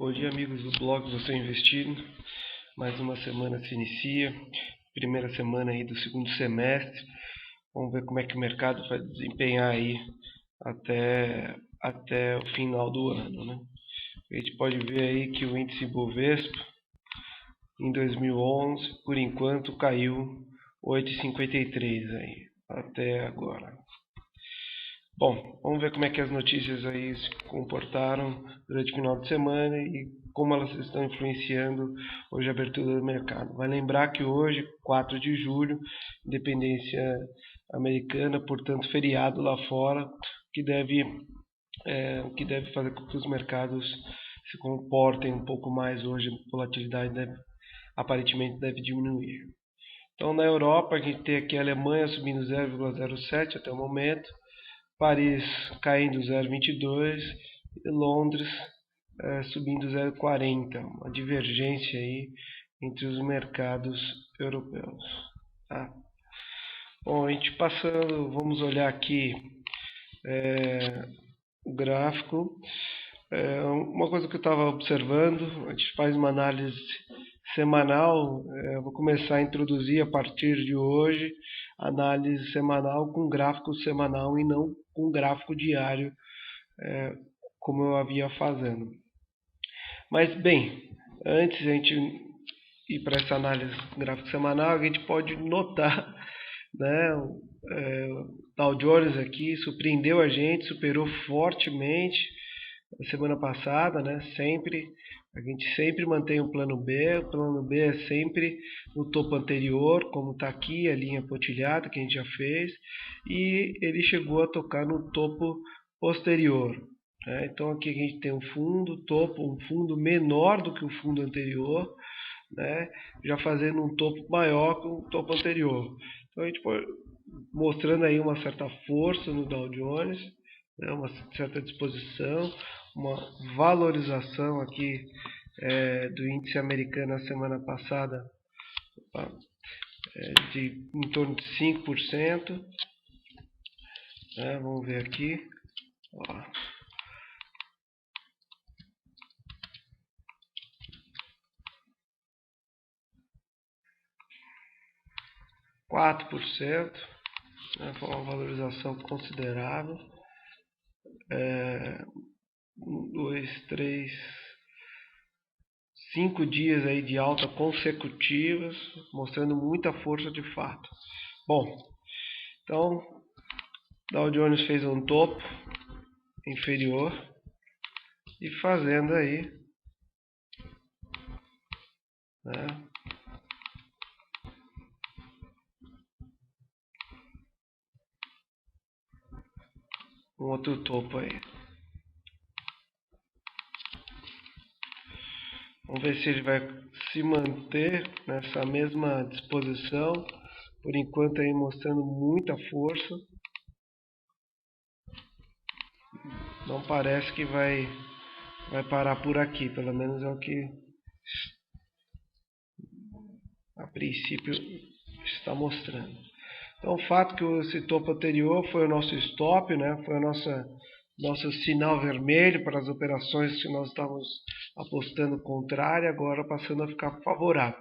Bom dia, amigos do blog Você Investindo. Mais uma semana se inicia, primeira semana aí do segundo semestre. Vamos ver como é que o mercado vai desempenhar aí até o final do ano, né? A gente pode ver aí que o índice Bovespa em 2011, por enquanto, caiu 8,53 aí até agora. Bom, vamos ver como é que as notícias aí se comportaram durante o final de semana e como elas estão influenciando hoje a abertura do mercado. Vai lembrar que hoje, 4 de julho, independência americana, portanto feriado lá fora, que deve fazer com que os mercados se comportem um pouco mais hoje. A volatilidade aparentemente deve diminuir. Então, na Europa, a gente tem aqui a Alemanha subindo 0,07 até o momento, Paris caindo 0,22 e Londres subindo 0,40, uma divergência aí entre os mercados europeus. Tá? Bom, a gente passando, vamos olhar aqui o gráfico. Uma coisa que eu estava observando, a gente faz uma análise semanal, eu vou começar a introduzir a partir de hoje análise semanal com gráfico semanal e não com gráfico diário, como eu havia fazendo. Mas bem, antes de a gente ir para essa análise gráfico semanal, a gente pode notar, né, o Dow Jones aqui surpreendeu a gente, superou fortemente na semana passada, né? A gente sempre mantém um plano B. O plano B é sempre no topo anterior, como está aqui a linha pontilhada que a gente já fez, e ele chegou a tocar no topo posterior, né? Então aqui a gente tem um fundo menor do que o fundo anterior, né? Já fazendo um topo maior que o topo anterior. Então a gente pode mostrando aí uma certa força no Dow Jones, né? Uma certa disposição, uma valorização aqui do índice americano na semana passada de em torno de 5%. Né? Vamos ver aqui. Ó. ,4%, né? Foi uma valorização considerável. 2, 3, 5 dias aí de alta consecutivas, mostrando muita força de fato. Bom, então Dow Jones fez um topo inferior e fazendo aí, né, um outro topo aí. Vamos ver se ele vai se manter nessa mesma disposição. Por enquanto aí mostrando muita força. Não parece que vai parar por aqui. Pelo menos é o que a princípio está mostrando. Então o fato que esse topo anterior foi o nosso stop, né? Foi nosso sinal vermelho para as operações que nós estávamos apostando contrário, agora passando a ficar favorável.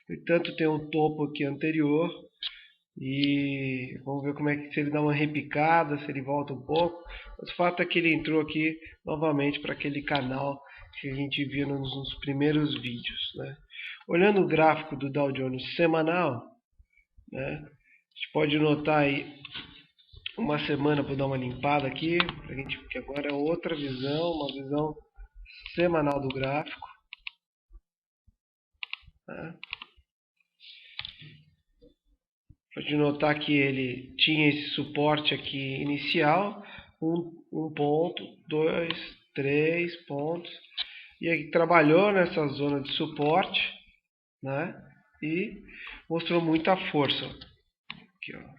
Portanto, tem um topo aqui anterior e vamos ver como é que, se ele dá uma repicada, se ele volta um pouco. Mas o fato é que ele entrou aqui novamente para aquele canal que a gente viu nos primeiros vídeos, né? Olhando o gráfico do Dow Jones semanal, né, a gente pode notar aí uma semana, vou dar uma limpada aqui, porque agora é outra visão, uma visão semanal do gráfico. Tá? Pode notar que ele tinha esse suporte aqui inicial, um ponto, 2, 3 pontos, e aí trabalhou nessa zona de suporte, né? E mostrou muita força. Aqui, ó.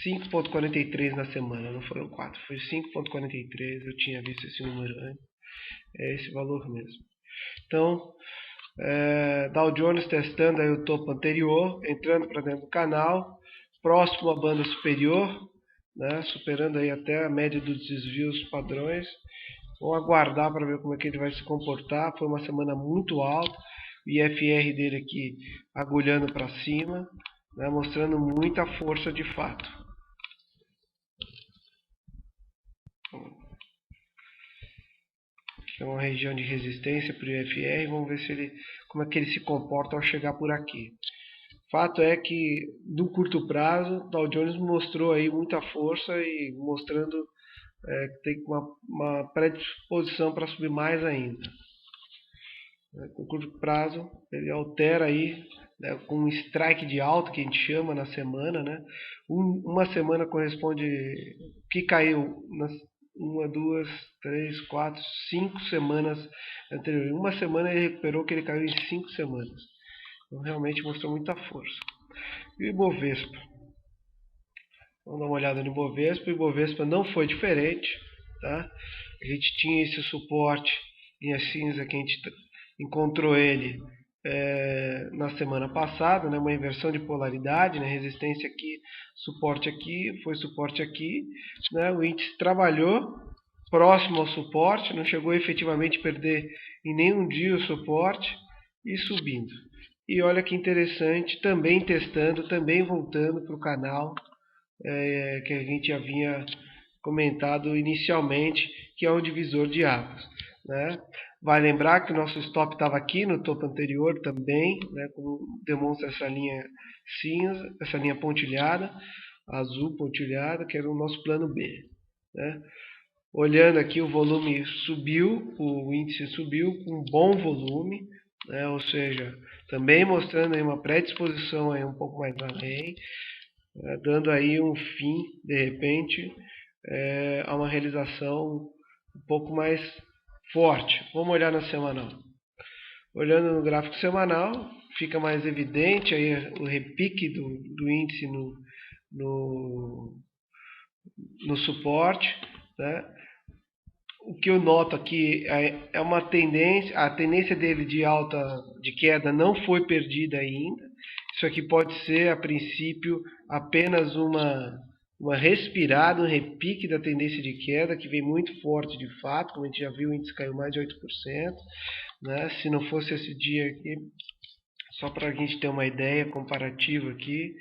5,43 na semana, não foram 4, foi 5,43, eu tinha visto esse número antes, é esse valor mesmo. Então, Dow Jones testando aí o topo anterior, entrando para dentro do canal, próximo à banda superior, né, superando aí até a média dos desvios padrões, Vamos aguardar para ver como é que ele vai se comportar. Foi uma semana muito alta. O IFR dele aqui agulhando para cima, né, mostrando muita força de fato. Aqui é uma região de resistência para o IFR. Vamos ver como é que ele se comporta ao chegar por aqui. Fato é que, no curto prazo, Dow Jones mostrou aí muita força e mostrando que tem uma predisposição para subir mais ainda. No curto prazo, ele altera aí, né, com um strike de alta que a gente chama na semana, né? Uma semana corresponde que caiu nas 5 semanas anteriores. Uma semana ele recuperou que ele caiu em 5 semanas. Então realmente mostrou muita força. E o Ibovespa? Vamos dar uma olhada no Ibovespa. O Ibovespa não foi diferente, tá? A gente tinha esse suporte em cinza que a gente encontrou ele na semana passada, né? Uma inversão de polaridade, né? Resistência aqui, suporte aqui, foi suporte aqui, né? O índice trabalhou próximo ao suporte, não chegou efetivamente a perder em nenhum dia o suporte e subindo. E olha que interessante, também testando, também voltando para o canal que a gente havia comentado inicialmente, que é o divisor de águas, né? Vai lembrar que o nosso stop estava aqui no topo anterior também, né, como demonstra essa linha cinza, essa linha pontilhada, azul pontilhada, que era o nosso plano B, né? Olhando aqui, o volume subiu, o índice subiu com um bom volume, né, ou seja, também mostrando aí uma predisposição aí um pouco mais além, dando aí um fim, de repente, a uma realização um pouco mais forte. Vamos olhar na semanal. Olhando no gráfico semanal, fica mais evidente aí o repique do índice no suporte, né? O que eu noto aqui é uma tendência, a tendência dele de queda não foi perdida ainda. Isso aqui pode ser, a princípio, apenas uma respirada, um repique da tendência de queda, que vem muito forte de fato, como a gente já viu, o índice caiu mais de 8%. Né? Se não fosse esse dia aqui, só para a gente ter uma ideia comparativa aqui,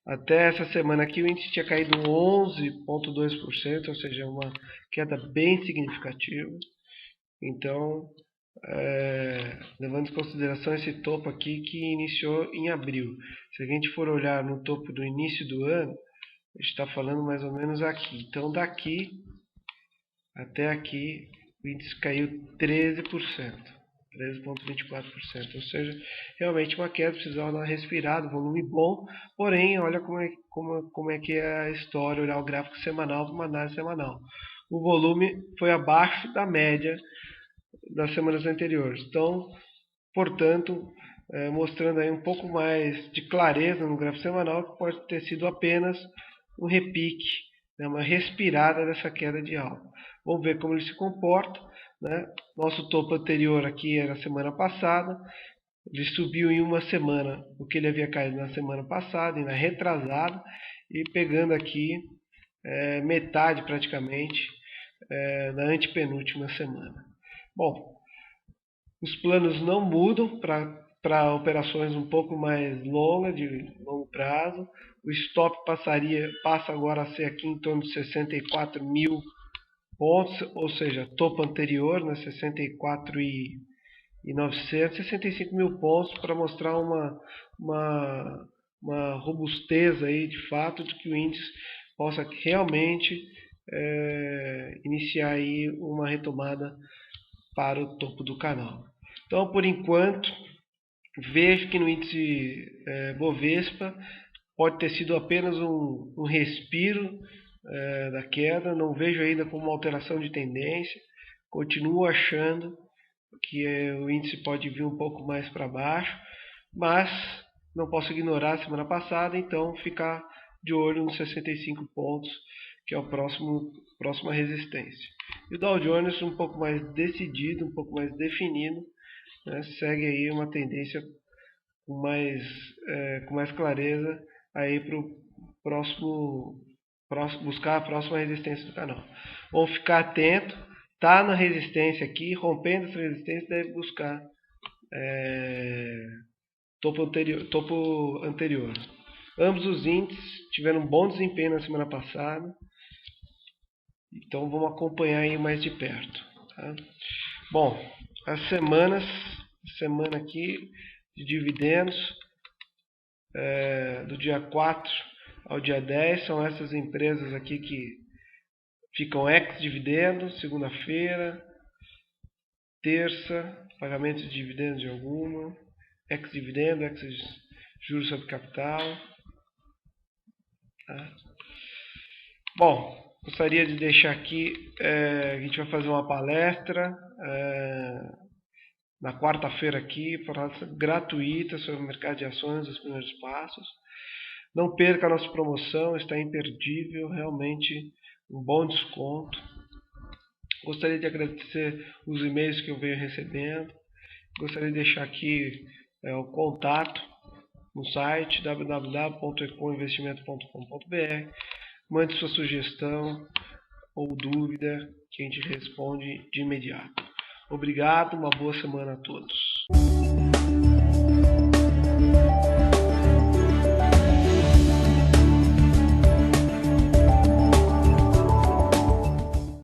até essa semana aqui o índice tinha caído 11,2%, ou seja, uma queda bem significativa. Então, levando em consideração esse topo aqui que iniciou em abril. Se a gente for olhar no topo do início do ano, a gente está falando mais ou menos aqui. Então, daqui até aqui, o índice caiu 13%. 13,24%, ou seja, realmente uma queda, precisava dar uma respirada, volume bom, porém, olha como é que é a história, olhar o gráfico semanal para uma análise semanal. O volume foi abaixo da média das semanas anteriores, então, portanto, mostrando aí um pouco mais de clareza no gráfico semanal, que pode ter sido apenas um repique, né, uma respirada dessa queda de alta. Vamos ver como ele se comporta. Né? Nosso topo anterior aqui era a semana passada, ele subiu em uma semana o que ele havia caído na semana passada e na retrasada, e pegando aqui metade praticamente da antepenúltima semana. Bom, os planos não mudam para operações um pouco mais longas, de longo prazo. O stop passa agora a ser aqui em torno de 64 mil pontos, ou seja, topo anterior, né, 64.900, 65 mil pontos, para mostrar uma robustez aí de fato de que o índice possa realmente iniciar aí uma retomada para o topo do canal. Então, por enquanto, vejo que no índice Bovespa pode ter sido apenas um respiro da queda, não vejo ainda como uma alteração de tendência, continuo achando que o índice pode vir um pouco mais para baixo, mas não posso ignorar a semana passada, então ficar de olho nos 65 pontos, que é o próxima resistência. E o Dow Jones um pouco mais decidido, um pouco mais definido, né, segue aí uma tendência com mais clareza aí para o próximo buscar a próxima resistência do canal. Vamos ficar atento, está na resistência aqui, rompendo essa resistência, deve buscar topo anterior. Ambos os índices tiveram um bom desempenho na semana passada, então vamos acompanhar aí mais de perto. Tá? Bom, as semana aqui de dividendos, do dia 4 ao dia 10, são essas empresas aqui que ficam ex-dividendos, segunda-feira, terça, pagamento de dividendos de alguma, ex-dividendo, ex-juros sobre capital. Tá? Bom, gostaria de deixar aqui, a gente vai fazer uma palestra na quarta-feira aqui, palestra gratuita sobre o mercado de ações, os primeiros passos. Não perca a nossa promoção, está imperdível, realmente um bom desconto. Gostaria de agradecer os e-mails que eu venho recebendo. Gostaria de deixar aqui o contato no site www.ecoinvestimento.com.br. Mande sua sugestão ou dúvida que a gente responde de imediato. Obrigado, uma boa semana a todos.